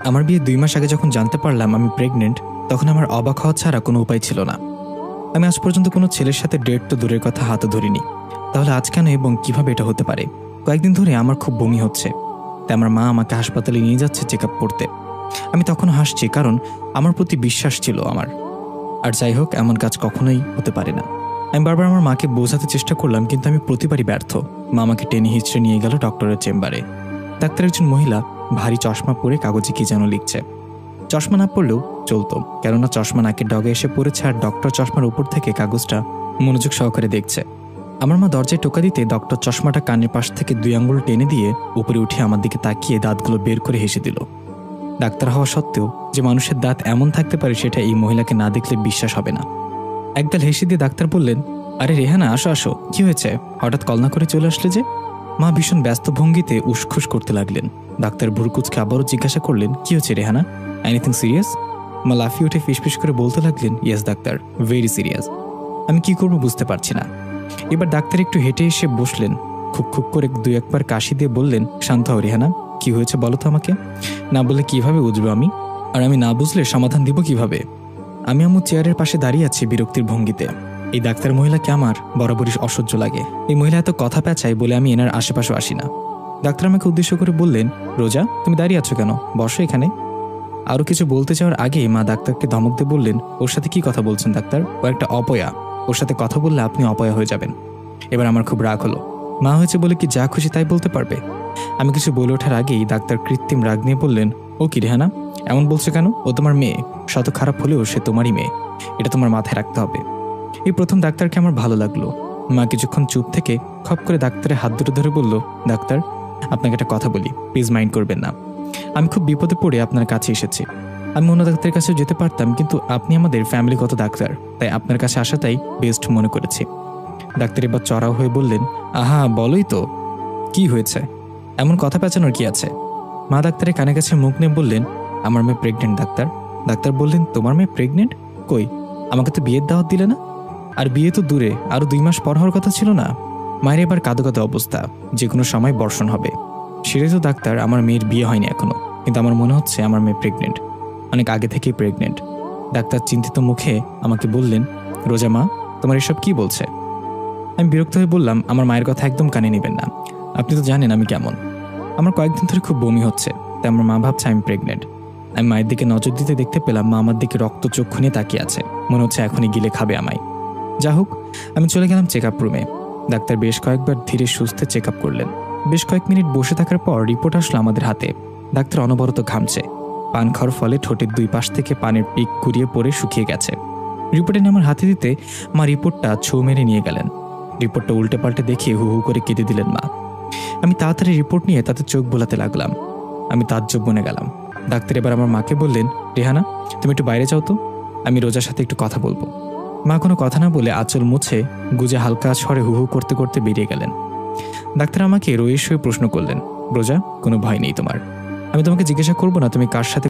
আমার বিয়ে 2 মাস আগে যখন জানতে পারলাম আমি প্রেগনেন্ট, তখন আমার অবাক হওয়া ছাড়া কোনো উপায় ছিল না। আমি আজ পর্যন্ত কোনো ছেলের সাথে ডেট তো দূরের কথা হাতও ধরিনি, তাহলে আজ কেন এবং কিভাবে এটা হতে পারে? কয়েকদিন ধরে আমার খুব বমি হচ্ছে, তাই আমার মা আমাকে হাসপাতালে নিয়ে যাচ্ছে চেক আপ করতে। আমি তখনও হাসছি, কারণ আমার প্রতি বিশ্বাস ছিল আমার। আর যাই হোক, এমন কাজ কখনোই হতে পারে না। আমি বারবার আমার মাকে বোঝাতে চেষ্টা করলাম, কিন্তু আমি প্রতিবারই ব্যর্থ। মা আমাকে টেনে হিচড়ে নিয়ে গেল ডক্টরের চেম্বারে। ডাক্তার একজন মহিলা, ভারী চশমা পরে কাগজে কি যেন লিখছে। চশমা না পড়লেও চলতো, কেননা চশমা নাকের ডগে এসে পড়েছে, আর ডক্টর চশমার উপর থেকে কাগজটা মনোযোগ সহকারে দেখছে। আমার মা দরজায় টোকা দিতে ডক্টর চশমাটা কানের পাশ থেকে 2 আঙ্গুল টেনে দিয়ে উপরে উঠে আমার দিকে তাকিয়ে দাঁতগুলো বের করে হেসে দিল। ডাক্তার হওয়া সত্ত্বেও যে মানুষের দাঁত এমন থাকতে পারে সেটা এই মহিলাকে না দেখলে বিশ্বাস হবে না। একগাল হেসে দিয়ে ডাক্তার বললেন, আরে রেহানা, আসো আসো, কি হয়েছে? হঠাৎ কল না করে চলে আসলে যে? মা ভীষণ ব্যস্ত ভঙ্গিতে উসখুস করতে লাগলেন। ডাক্তার ভুরকুচকে আবারও জিজ্ঞাসা করলেন, কি হয়েছে রেহানা? Anything serious? মা লাফিয়ে উঠে ফিসফিস করে বলতে লাগলেন, ইয়েস ডাক্তার, ভেরি সিরিয়াস। আমি কি করবো বুঝতে পারছি না। এবার ডাক্তার একটু হেঁটে এসে বসলেন, খুব খুব করে 2-1 বার কাশি দিয়ে বললেন, শান্ত হও রেহানা, কি হয়েছে বলো তো আমাকে। না বলে কিভাবে বুঝবো আমি? আর আমি না বুঝলে সমাধান দিব কিভাবে? আমি আমার চেয়ারের পাশে দাঁড়িয়ে আছি বিরক্তির ভঙ্গিতে। এই ডাক্তার মহিলাকে আমার বরাবরই অসহ্য লাগে। এই মহিলা এত কথা পেঁচায় বলে আমি এনার আশেপাশে আসি না। ডাক্তার আমাকে উদ্দেশ্য করে বললেন, রোজা, তুমি দাঁড়িয়ে আছো কেন? বসো এখানে। আরও কিছু বলতে যাওয়ার আগে মা ডাক্তারকে ধমক দিয়ে বললেন, ওর সাথে কি কথা বলছেন ডাক্তার? ও একটা অপয়া, ওর সাথে কথা বললে আপনি অপয়া হয়ে যাবেন। এবার আমার খুব রাগ হলো। মা হয়েছে বলে কি যা খুশি তাই বলতে পারবে? আমি কিছু বলে ওঠার আগেই ডাক্তার কৃত্রিম রাগ নিয়ে বললেন, ও কি রেহানা, এমন বলছো কেন? ও তোমার মেয়ে, শত খারাপ হলেও সে তোমারই মেয়ে, এটা তোমার মাথায় রাখতে হবে। এই প্রথম ডাক্তারকে আমার ভালো লাগলো। মা কিছুক্ষণ চুপ থেকে খপ করে ডাক্তারের হাত দুটো ধরে বলল, ডাক্তার, আপনাকে একটা কথা বলি, প্লিজ মাইন্ড করবেন না। আমি খুব বিপদে পড়ে আপনার কাছে এসেছি। আমি অন্য ডাক্তারের কাছেও যেতে পারতাম, কিন্তু আপনি আমাদের ফ্যামিলিগত ডাক্তার, তাই আপনার কাছে আসাটাই বেস্ট মনে করেছি। ডাক্তার এবার চড়াও হয়ে বললেন, আহা বলোই তো, কি হয়েছে? এমন কথা পেঁচানোর কি আছে? মা ডাক্তারের কানে কাছে মুখ নিয়ে বললেন, আমার মেয়ে প্রেগনেন্ট ডাক্তার। ডাক্তার বললেন, তোমার মেয়ে প্রেগনেন্ট? কই, আমাকে তো বিয়ের দাওয়াত দিলে না? আর বিয়ে তো দূরে, আরো 2 মাস পর হওয়ার কথা ছিল না? মায়ের এবার কাঁদো কাঁদো অবস্থা, যে কোনো সময় বর্ষণ হবে। সেটাই তো ডাক্তার, আমার মেয়ের বিয়ে হয়নি এখনো, কিন্তু আমার মনে হচ্ছে আমার মেয়ে প্রেগনেন্ট, অনেক আগে থেকেই প্রেগনেন্ট। ডাক্তার চিন্তিত মুখে আমাকে বললেন, রোজা মা, তোমার এসব কি বলছে? আমি বিরক্ত হয়ে বললাম, আমার মায়ের কথা একদম কানে নেবেন না, আপনি তো জানেন আমি কেমন। আমার কয়েকদিন ধরে খুব বমি হচ্ছে, তাই আমার মা ভাবছে আমি প্রেগনেন্ট। আমি মায়ের দিকে নজর দিতে দেখতে পেলাম মা আমার দিকে রক্ত চক্ষু নিয়ে তাকিয়ে আছে, মনে হচ্ছে এখনই গিলে খাবে আমায়। যা হোক, আমি চলে গেলাম চেক আপ রুমে। ডাক্তার বেশ কয়েকবার ধীরে সুস্থে চেক আপ করলেন। বেশ কয়েক মিনিট বসে থাকার পর রিপোর্ট আসলো আমাদের হাতে। ডাক্তার অনবরত ঘামছে, পান খাওয়ার ফলে ঠোঁটের 2 পাশ থেকে পানের পিক কুড়িয়ে পড়ে শুকিয়ে গেছে। রিপোর্টে আমার হাতে দিতে মা রিপোর্টটা ছৌ মেরে নিয়ে গেলেন। রিপোর্টটা উল্টে পাল্টে দেখে হু হু করে কেঁদে দিলেন মা। আমি তাড়াতাড়ি রিপোর্ট নিয়ে তাতে চোখ বোলাতে লাগলাম। আমি তাজ্জব বনে গেলাম। ডাক্তার এবার আমার মাকে বললেন, রেহানা, তুমি একটু বাইরে যাও তো, আমি রোজার সাথে একটু কথা বলবো। মা কোনো কথা না বলে আঁচল মুছে গুজে হালকা স্বরে হু হু করতে করতে বেরিয়ে গেলেন। ডাক্তার আমাকে রোয়ের শুয়ে প্রশ্ন করলেন, রোজা, কোনো ভয় নেই তোমার? আমি তোমাকে জিজ্ঞাসা করবো না তুমি কার সাথে